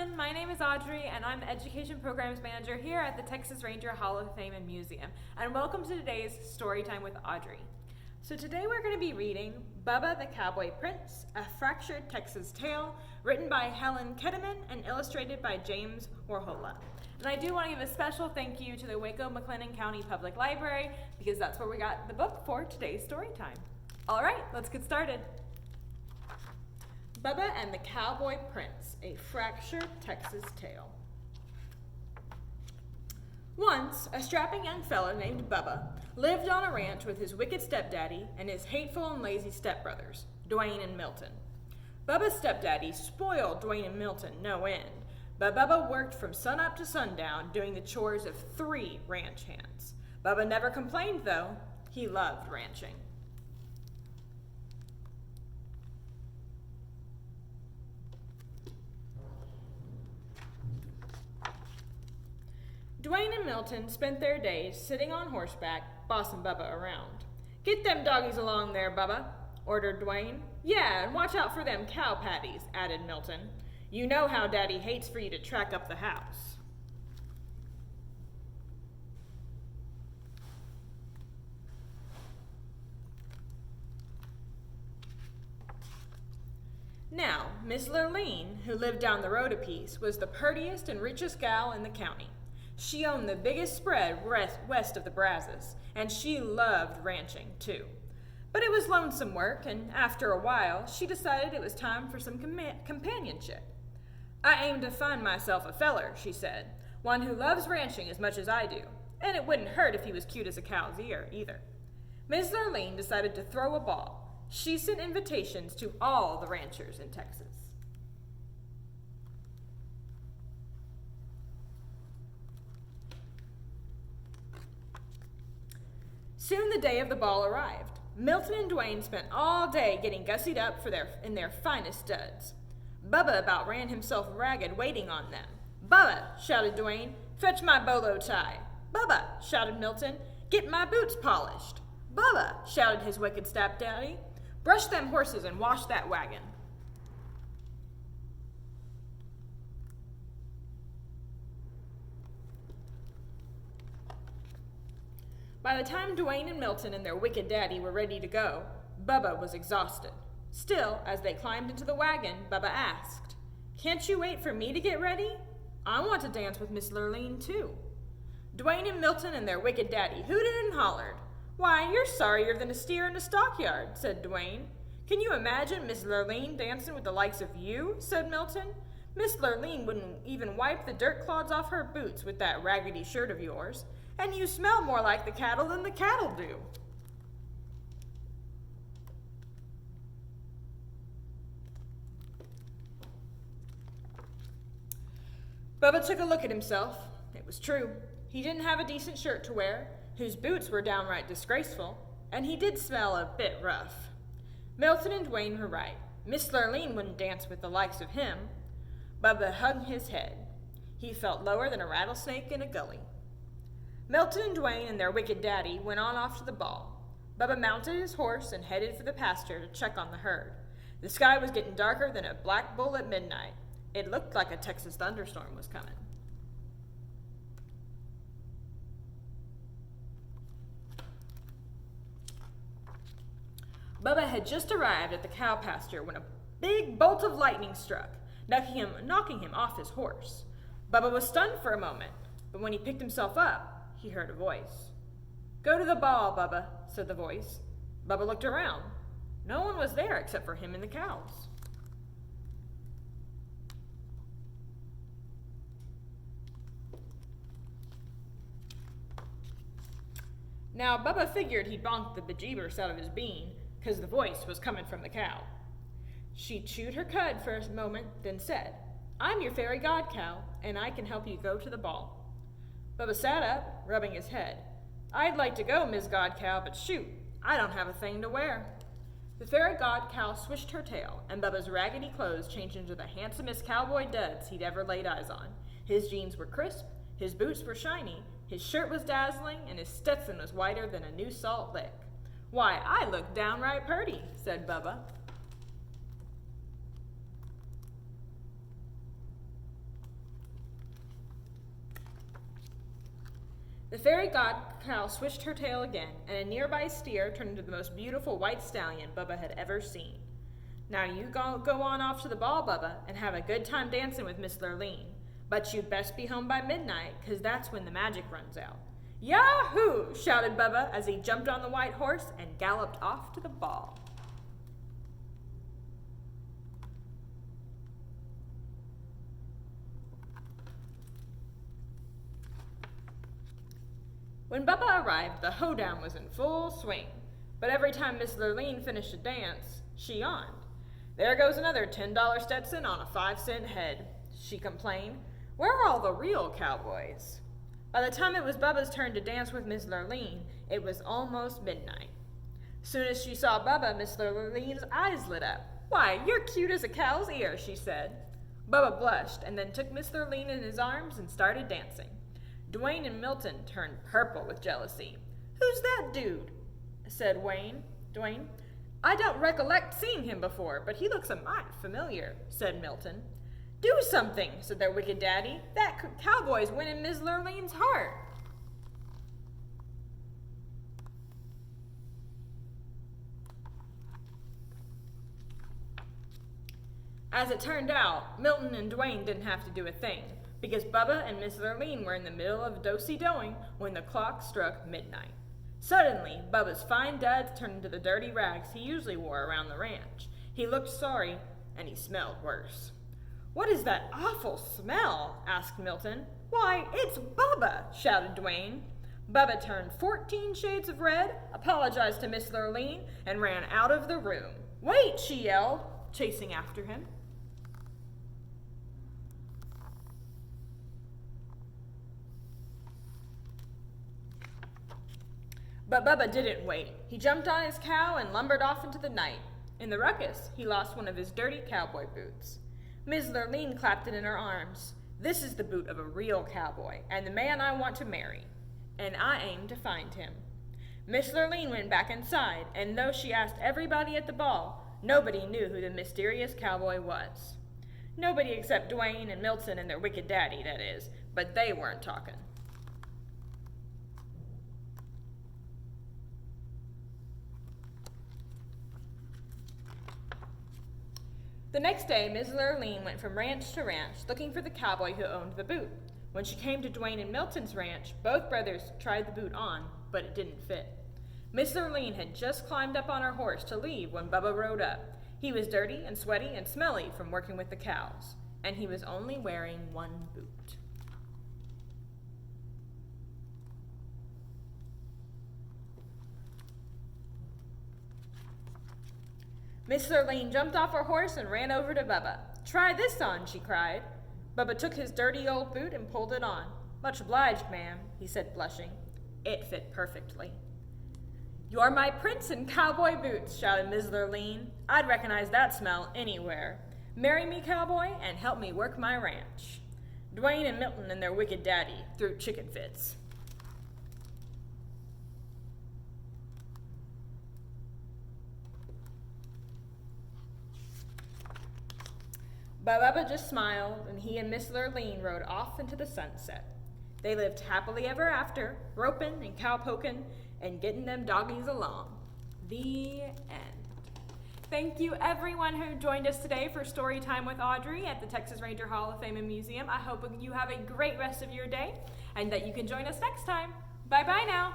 everyone, my name is Audrey and I'm the Education Programs Manager here at the Texas Ranger Hall of Fame and Museum. And welcome to today's Storytime with Audrey. So today we're going to be reading Bubba the Cowboy Prince, A Fractured Texas Tale, written by Helen Ketteman and illustrated by James Warhola. And I do want to give a special thank you to the Waco-McLennan County Public Library because that's where we got the book for today's Storytime. All right, let's get started. Bubba and the Cowboy Prince, A Fractured Texas Tale. Once, a strapping young fellow named Bubba lived on a ranch with his wicked stepdaddy and his hateful and lazy stepbrothers, Dwayne and Milton. Bubba's stepdaddy spoiled Dwayne and Milton no end, but Bubba worked from sunup to sundown doing the chores of 3 ranch hands. Bubba never complained, though. He loved ranching. Dwayne and Milton spent their days sitting on horseback, bossing Bubba around. "Get them doggies along there, Bubba," ordered Dwayne. "Yeah, and watch out for them cow patties," added Milton. "You know how Daddy hates for you to track up the house." Now, Miss Lurleen, who lived down the road a piece, was the purtiest and richest gal in the county. She owned the biggest spread west of the Brazos, and she loved ranching, too. But it was lonesome work, and after a while, she decided it was time for some companionship. "I aim to find myself a feller," she said, "one who loves ranching as much as I do, and it wouldn't hurt if he was cute as a cow's ear, either." Miss Lurleen decided to throw a ball. She sent invitations to all the ranchers in Texas. Soon the day of the ball arrived. Milton and Dwayne spent all day getting gussied up in their finest studs. Bubba about ran himself ragged waiting on them. "Bubba," shouted Dwayne, "fetch my bolo tie." "Bubba," shouted Milton, "get my boots polished." "Bubba," shouted his wicked stepdaddy, "brush them horses and wash that wagon." By the time Dwayne and Milton and their wicked daddy were ready to go, Bubba was exhausted. Still, as they climbed into the wagon, Bubba asked, "Can't you wait for me to get ready? I want to dance with Miss Lurleen, too." Dwayne and Milton and their wicked daddy hooted and hollered. "Why, you're sorrier than a steer in a stockyard," said Dwayne. "Can you imagine Miss Lurleen dancing with the likes of you?" said Milton. "Miss Lurleen wouldn't even wipe the dirt clods off her boots with that raggedy shirt of yours. And you smell more like the cattle than the cattle do." Bubba took a look at himself. It was true. He didn't have a decent shirt to wear, whose boots were downright disgraceful, and he did smell a bit rough. Milton and Dwayne were right. Miss Lurleen wouldn't dance with the likes of him. Bubba hung his head. He felt lower than a rattlesnake in a gully. Milton and Dwayne and their wicked daddy went on off to the ball. Bubba mounted his horse and headed for the pasture to check on the herd. The sky was getting darker than a black bull at midnight. It looked like a Texas thunderstorm was coming. Bubba had just arrived at the cow pasture when a big bolt of lightning struck, knocking him off his horse. Bubba was stunned for a moment, but when he picked himself up, he heard a voice. "Go to the ball, Bubba," said the voice. Bubba looked around. No one was there except for him and the cows. Now, Bubba figured he'd bonked the bejeebers out of his bean, 'cause the voice was coming from the cow. She chewed her cud for a moment, then said, "I'm your fairy god cow, and I can help you go to the ball." Bubba sat up, rubbing his head. "I'd like to go, Miss God Cow, but shoot, I don't have a thing to wear." The fairy god cow swished her tail, and Bubba's raggedy clothes changed into the handsomest cowboy duds he'd ever laid eyes on. His jeans were crisp, his boots were shiny, his shirt was dazzling, and his Stetson was whiter than a new salt lick. "Why, I look downright purty," said Bubba. The fairy god cow swished her tail again, and a nearby steer turned into the most beautiful white stallion Bubba had ever seen. Now you go on off to the ball, Bubba, and have a good time dancing with Miss Lurleen. But you'd best be home by midnight, 'cause that's when the magic runs out. Yahoo! Shouted Bubba as he jumped on the white horse and galloped off to the ball. When Bubba arrived, the hoedown was in full swing, but every time Miss Lurleen finished a dance, she yawned. There goes another $10 Stetson on a 5-cent head, she complained. Where are all the real cowboys? By the time it was Bubba's turn to dance with Miss Lurleen, it was almost midnight. Soon as she saw Bubba, Miss Lurleen's eyes lit up. Why, you're cute as a cow's ear, she said. Bubba blushed and then took Miss Lurleen in his arms and started dancing. Dwayne and Milton turned purple with jealousy. Who's that dude? Said Dwayne. I don't recollect seeing him before, but he looks a mite familiar, said Milton. Do something, said their wicked daddy. That cowboy's winning Miss Lurleen's heart. As it turned out, Milton and Dwayne didn't have to do a thing, because Bubba and Miss Lurleen were in the middle of do-si-doing when the clock struck midnight. Suddenly, Bubba's fine duds turned into the dirty rags he usually wore around the ranch. He looked sorry, and he smelled worse. What is that awful smell? Asked Milton. Why, it's Bubba, shouted Dwayne. Bubba turned 14 shades of red, apologized to Miss Lurleen, and ran out of the room. Wait, she yelled, chasing after him. But Bubba didn't wait. He jumped on his cow and lumbered off into the night. In the ruckus, he lost one of his dirty cowboy boots. Miss Lurleen clapped it in her arms. This is the boot of a real cowboy, and the man I want to marry. And I aim to find him. Miss Lurleen went back inside, and though she asked everybody at the ball, nobody knew who the mysterious cowboy was. Nobody except Dwayne and Milton and their wicked daddy, that is, but they weren't talking. The next day, Miss Lurleen went from ranch to ranch, looking for the cowboy who owned the boot. When she came to Dwayne and Milton's ranch, both brothers tried the boot on, but it didn't fit. Miss Lurleen had just climbed up on her horse to leave when Bubba rode up. He was dirty and sweaty and smelly from working with the cows, and he was only wearing one boot. Miss Lurleen jumped off her horse and ran over to Bubba. Try this on, she cried. Bubba took his dirty old boot and pulled it on. Much obliged, ma'am, he said, blushing. It fit perfectly. You're my prince in cowboy boots, shouted Miss Lurleen. I'd recognize that smell anywhere. Marry me, cowboy, and help me work my ranch. Dwayne and Milton and their wicked daddy threw chicken fits. But Bubba just smiled, and he and Miss Lurleen rode off into the sunset. They lived happily ever after, roping and cowpoking and getting them doggies along. The end. Thank you everyone who joined us today for Story Time with Audrey at the Texas Ranger Hall of Fame and Museum. I hope you have a great rest of your day and that you can join us next time. Bye-bye now.